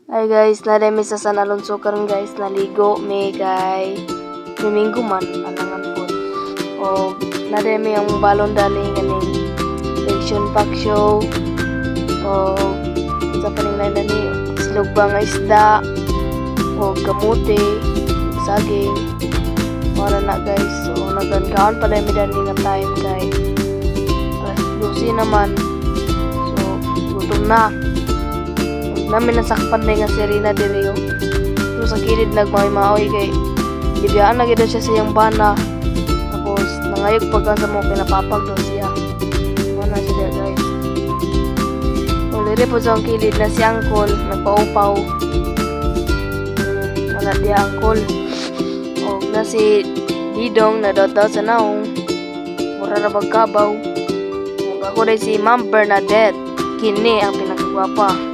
Ay guys, naremi sa San Alonso karon guys, naligo mi kay Domingo man alangan po. O naremi ang balon dali ganing action pack show. O sa paningnan nani silog nga isda o kamote, saging. Wala na guys. So nagangkaon pala mi dali nga time kay Lucy naman. So gutom na. Namin nasakpan na nga si Rina Direo. So sa kilid nagmay-maoy kay bibiyaan na gid siya sa iyang bana. Tapos nangayog pagka sa mo pinapapag daw siya. Mana siya guys. Ulire po sa kilid na si Angkol nagpaupaw. Wala dia Angkol. O na si Didong na daw sa naong. Mura na magkabaw. Kung ako rin si Ma'am Bernadette. Kini ang pinakagwapa.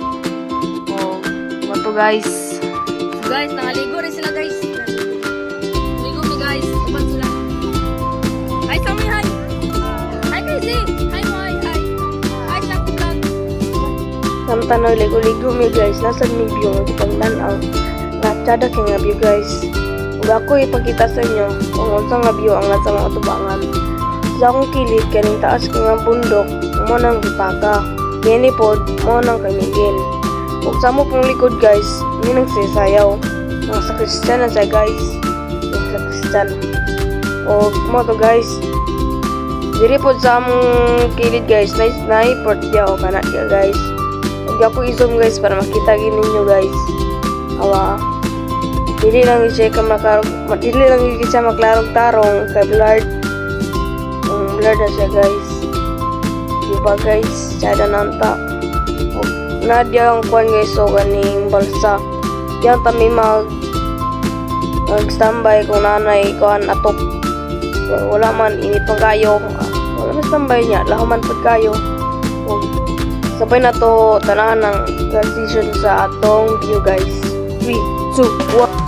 To guys. Guys, nangaligo rin sila guys. Ligo mi guys. Uban sila. Hi Sammy, hi. Hi Crazy. Hi mo, hi. Hi Shaq Vlog. Samtang ligo-ligo mi guys. Nasa mi view ng pagtanaw. Natsada kay nga view guys. Ug ako ipakita sa inyo kung unsa nga view ang nasa mga tubangan. Sa akong kilid kaning taas ko nga bundok, mo nang gipaka. Kini pod mo nang kamigin. Kung sa mo pong likod guys, hindi nang sayaw. Mga sa Christian na siya guys. Mga sa Christian. O mo to guys. Diri po sa among kilid guys. Nice na i-port dia o kanak dia guys. Huwag ako i-zoom guys para makita ninyo guys. Awa. Dili lang siya maklarog tarong kay blurred. Blurred na siya guys. Diba guys? Sada nanta. Nadia ang kuan guys so ganing balsa. Yan tami mag-standby kung nanay kuan atok. So, wala man init pang kayo. Wala man standby niya. Lahuman pag kayo. So, sabay na to tanahan ng transition sa atong view guys. 3, 2, 1.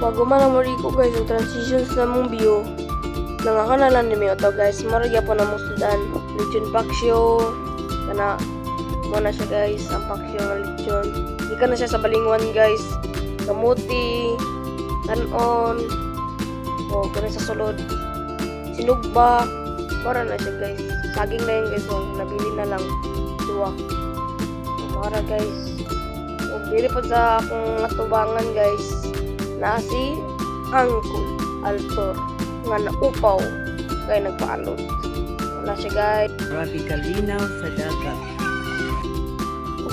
Bago man ang muli ko guys, yung transitions na mong view, nangakanalan ni Mio to guys, maragya po na mong sudan, lechon paksyo, kana, mo na siya guys, ang paksyo ng lechon, hindi ka na siya sa balingwan guys, kamuti, kanon, o kana sa sulod, sinugba, para na siya guys, saging na yun guys, so nabili na lang, duwa, para guys, o dili po sa akong atubangan guys, na si Angkol Altor nga naupaw kay nagpaalot. Wala siya guys. Grabe kalinaw sa dagat.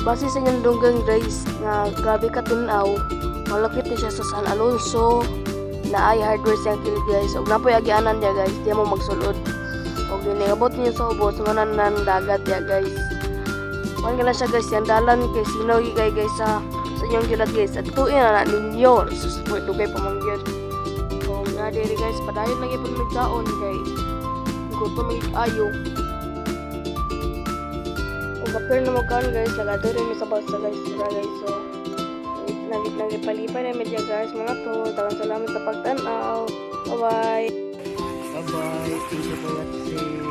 Base sa inyong dunggang guys nga grabe katinaw, malapit na siya sa San Alonso na ay hardware siyang kilid guys. Huwag na po yagianan niya guys, di mo magsulod. Huwag din abot niyo sa ubos nga nan dagat ya guys. Huwag na siya guys, yung dalan kay sinaw guys sa inyong gilat guys at tuin na ninyo susupport dugay pamangyod. So nga diri guys padayon lagi pag nagkaon kay gutom mag-ayo. Kung kapir na magkaon guys lagado rin may sabaw sa guys guys. So nagit palipay na media guys mga to. Daghang salamat sa pagtanaw. Bye bye. Bye bye. Thank you for watching.